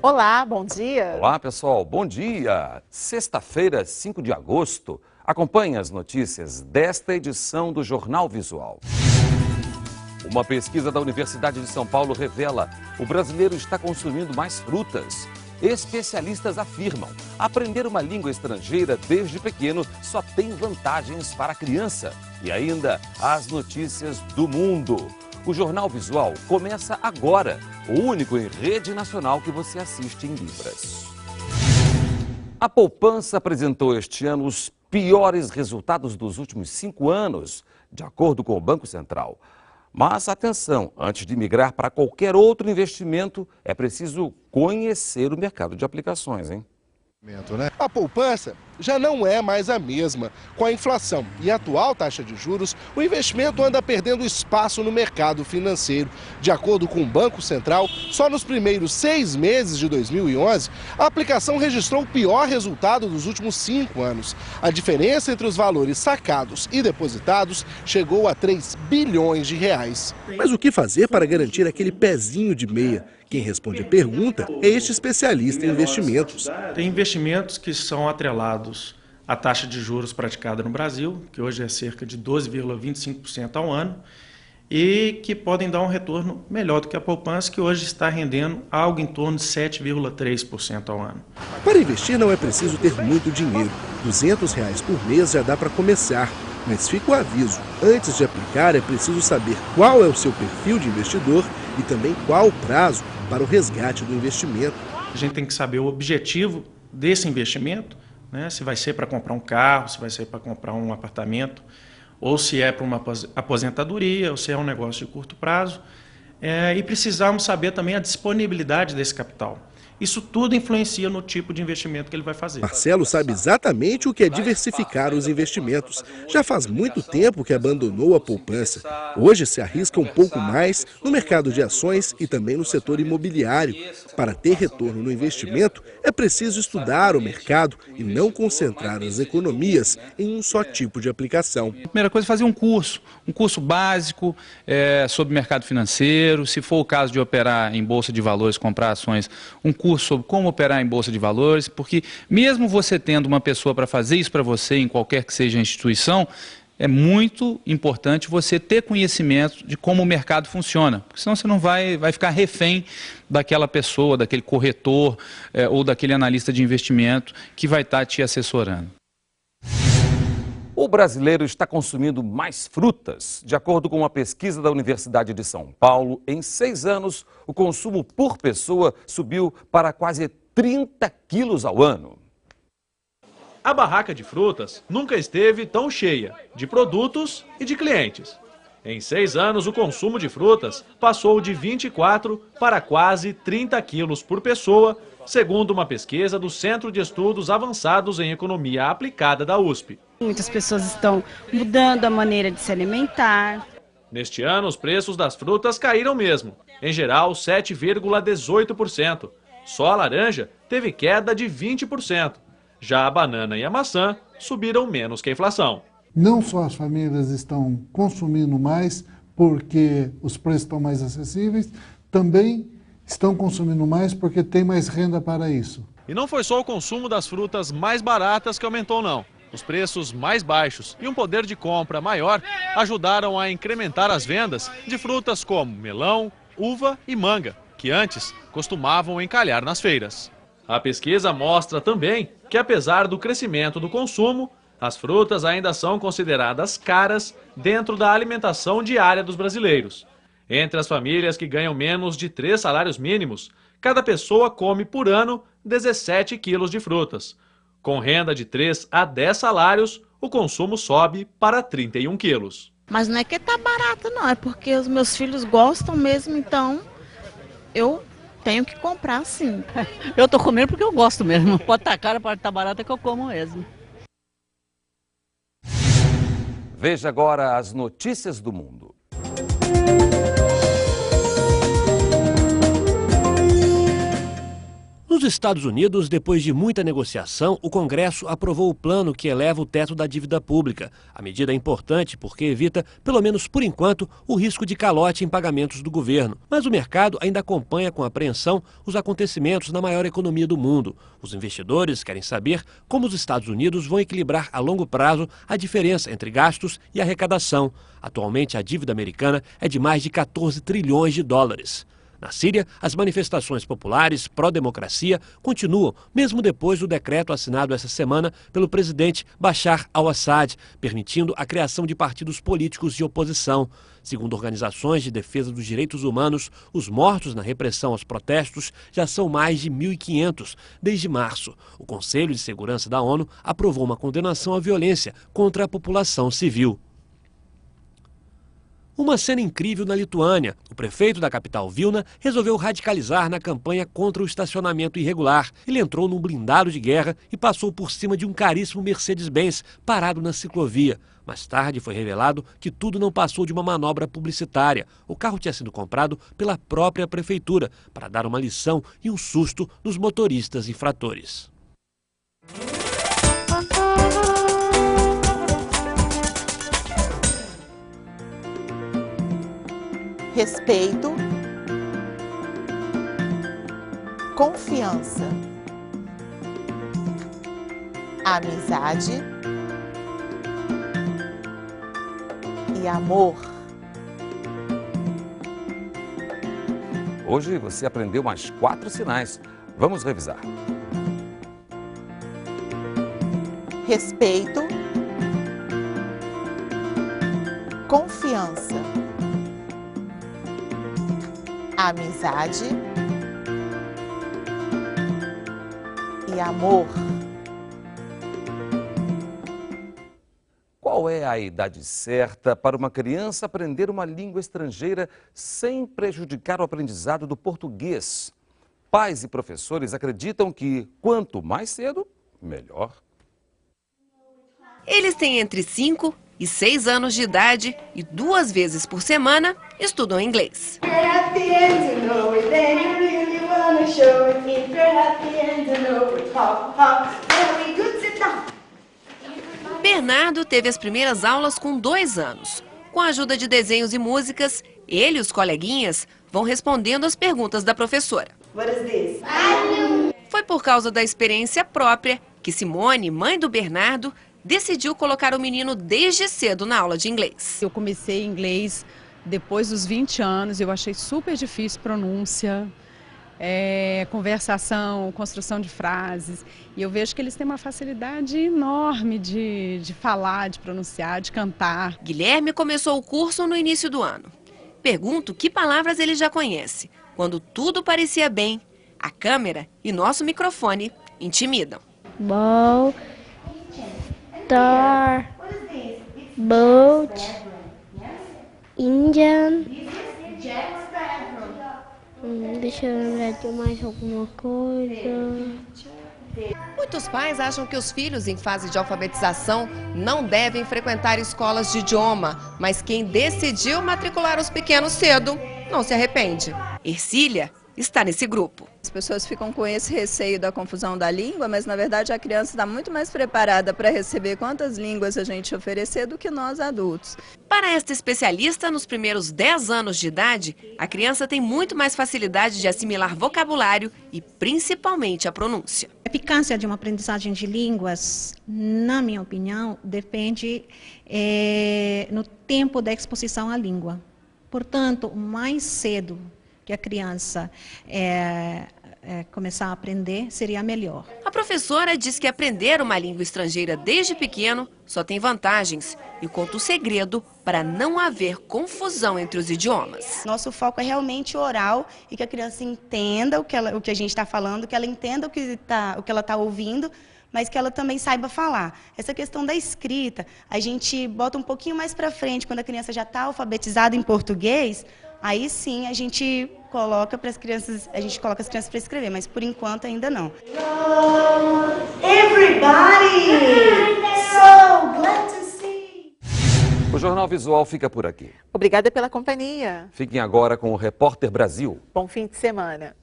Olá, bom dia. Olá, pessoal, bom dia. Sexta-feira, 5 de agosto. Acompanhe as notícias desta edição do Jornal Visual. Uma pesquisa da Universidade de São Paulo revela que o brasileiro está consumindo mais frutas. Especialistas afirmam, aprender uma língua estrangeira desde pequeno só tem vantagens para a criança. E ainda as notícias do mundo. O Jornal Visual começa agora, o único em rede nacional que você assiste em Libras. A poupança apresentou este ano os piores resultados dos últimos 5 anos, de acordo com o Banco Central. Mas atenção, antes de migrar para qualquer outro investimento, é preciso conhecer o mercado de aplicações, hein? A poupança já não é mais a mesma. Com a inflação e a atual taxa de juros, o investimento anda perdendo espaço no mercado financeiro. De acordo com o Banco Central, só nos primeiros 6 meses de 2011, a aplicação registrou o pior resultado dos últimos 5 anos. A diferença entre os valores sacados e depositados chegou a 3 bilhões de reais. Mas o que fazer para garantir aquele pezinho de meia? Quem responde a pergunta é este especialista em investimentos. Tem investimentos que são atrelados à taxa de juros praticada no Brasil, que hoje é cerca de 12,25% ao ano, e que podem dar um retorno melhor do que a poupança, que hoje está rendendo algo em torno de 7,3% ao ano. Para investir não é preciso ter muito dinheiro. R$200 por mês já dá para começar. Mas fica o aviso, antes de aplicar é preciso saber qual é o seu perfil de investidor e também qual o prazo para o resgate do investimento. A gente tem que saber o objetivo desse investimento, né? Se vai ser para comprar um carro, se vai ser para comprar um apartamento, ou se é para uma aposentadoria, ou se é um negócio de curto prazo. E precisamos saber também a disponibilidade desse capital. Isso tudo influencia no tipo de investimento que ele vai fazer. Marcelo sabe exatamente o que é diversificar os investimentos. Já faz muito tempo que abandonou a poupança. Hoje se arrisca um pouco mais no mercado de ações e também no setor imobiliário. Para ter retorno no investimento, é preciso estudar o mercado e não concentrar as economias em um só tipo de aplicação. A primeira coisa é fazer um curso básico sobre mercado financeiro, se for o caso de operar em bolsa de valores, comprar ações, um curso sobre como operar em bolsa de valores, porque mesmo você tendo uma pessoa para fazer isso para você, em qualquer que seja a instituição, é muito importante você ter conhecimento de como o mercado funciona, porque senão você não vai ficar refém daquela pessoa, daquele corretor ou daquele analista de investimento que vai estar te assessorando. O brasileiro está consumindo mais frutas. De acordo com uma pesquisa da Universidade de São Paulo, em 6 anos, o consumo por pessoa subiu para quase 30 quilos ao ano. A barraca de frutas nunca esteve tão cheia de produtos e de clientes. Em 6 anos, o consumo de frutas passou de 24 para quase 30 quilos por pessoa, segundo uma pesquisa do Centro de Estudos Avançados em Economia Aplicada da USP. Muitas pessoas estão mudando a maneira de se alimentar. Neste ano, os preços das frutas caíram mesmo, em geral 7,18%. Só a laranja teve queda de 20%. Já a banana e a maçã subiram menos que a inflação. Não só as famílias estão consumindo mais porque os preços estão mais acessíveis, também estão consumindo mais porque tem mais renda para isso. E não foi só o consumo das frutas mais baratas que aumentou, não. Os preços mais baixos e um poder de compra maior ajudaram a incrementar as vendas de frutas como melão, uva e manga, que antes costumavam encalhar nas feiras. A pesquisa mostra também que, apesar do crescimento do consumo, as frutas ainda são consideradas caras dentro da alimentação diária dos brasileiros. Entre as famílias que ganham menos de 3 salários mínimos, cada pessoa come por ano 17 quilos de frutas. Com renda de 3 a 10 salários, o consumo sobe para 31 quilos. Mas não é que tá barato não, é porque os meus filhos gostam mesmo, então eu tenho que comprar sim. Eu tô comendo porque eu gosto mesmo. Pode estar caro, pode estar barato, é que eu como mesmo. Veja agora as notícias do mundo. Nos Estados Unidos, depois de muita negociação, o Congresso aprovou o plano que eleva o teto da dívida pública. A medida é importante porque evita, pelo menos por enquanto, o risco de calote em pagamentos do governo. Mas o mercado ainda acompanha com apreensão os acontecimentos na maior economia do mundo. Os investidores querem saber como os Estados Unidos vão equilibrar a longo prazo a diferença entre gastos e arrecadação. Atualmente, a dívida americana é de mais de 14 trilhões de dólares. Na Síria, as manifestações populares pró-democracia continuam, mesmo depois do decreto assinado essa semana pelo presidente Bashar al-Assad, permitindo a criação de partidos políticos de oposição. Segundo organizações de defesa dos direitos humanos, os mortos na repressão aos protestos já são mais de 1.500 desde março. O Conselho de Segurança da ONU aprovou uma condenação à violência contra a população civil. Uma cena incrível na Lituânia. O prefeito da capital, Vilna, resolveu radicalizar na campanha contra o estacionamento irregular. Ele entrou num blindado de guerra e passou por cima de um caríssimo Mercedes-Benz parado na ciclovia. Mais tarde foi revelado que tudo não passou de uma manobra publicitária. O carro tinha sido comprado pela própria prefeitura para dar uma lição e um susto nos motoristas infratores. Respeito, confiança, amizade e amor. Hoje você aprendeu mais 4 sinais. Vamos revisar. Respeito, confiança, amizade e amor. Qual é a idade certa para uma criança aprender uma língua estrangeira sem prejudicar o aprendizado do português? Pais e professores acreditam que quanto mais cedo, melhor. Eles têm entre 5 e 6 anos de idade e 2 vezes por semana estudam inglês. Bernardo teve as primeiras aulas com 2 anos. Com a ajuda de desenhos e músicas, ele e os coleguinhas vão respondendo as perguntas da professora. Foi por causa da experiência própria que Simone, mãe do Bernardo, decidiu colocar o menino desde cedo na aula de inglês. Eu comecei inglês depois dos 20 anos, eu achei super difícil pronúncia, conversação, construção de frases. E eu vejo que eles têm uma facilidade enorme de falar, de pronunciar, de cantar. Guilherme começou o curso no início do ano. Pergunto que palavras ele já conhece. Quando tudo parecia bem, a câmera e nosso microfone intimidam. Ball, Star, Boat, Indian. Deixa eu lembrar de mais alguma coisa. Muitos pais acham que os filhos em fase de alfabetização não devem frequentar escolas de idioma, mas quem decidiu matricular os pequenos cedo não se arrepende. Ercília está nesse grupo. As pessoas ficam com esse receio da confusão da língua, mas na verdade a criança está muito mais preparada para receber quantas línguas a gente oferecer do que nós adultos. Para esta especialista, nos primeiros 10 anos de idade, a criança tem muito mais facilidade de assimilar vocabulário e principalmente a pronúncia. A eficácia de uma aprendizagem de línguas, na minha opinião, depende no tempo da exposição à língua. Portanto, mais cedo que a criança começar a aprender, seria melhor. A professora diz que aprender uma língua estrangeira desde pequeno só tem vantagens e conta o segredo para não haver confusão entre os idiomas. Nosso foco é realmente oral e que a criança entenda o que a gente está falando, que ela entenda o que ela está ouvindo, mas que ela também saiba falar. Essa questão da escrita, a gente bota um pouquinho mais para frente, quando a criança já está alfabetizada em português, aí sim a gente coloca as crianças para escrever, mas por enquanto ainda não. Everybody! So glad to see. O Jornal Visual fica por aqui. Obrigada pela companhia. Fiquem agora com o Repórter Brasil. Bom fim de semana.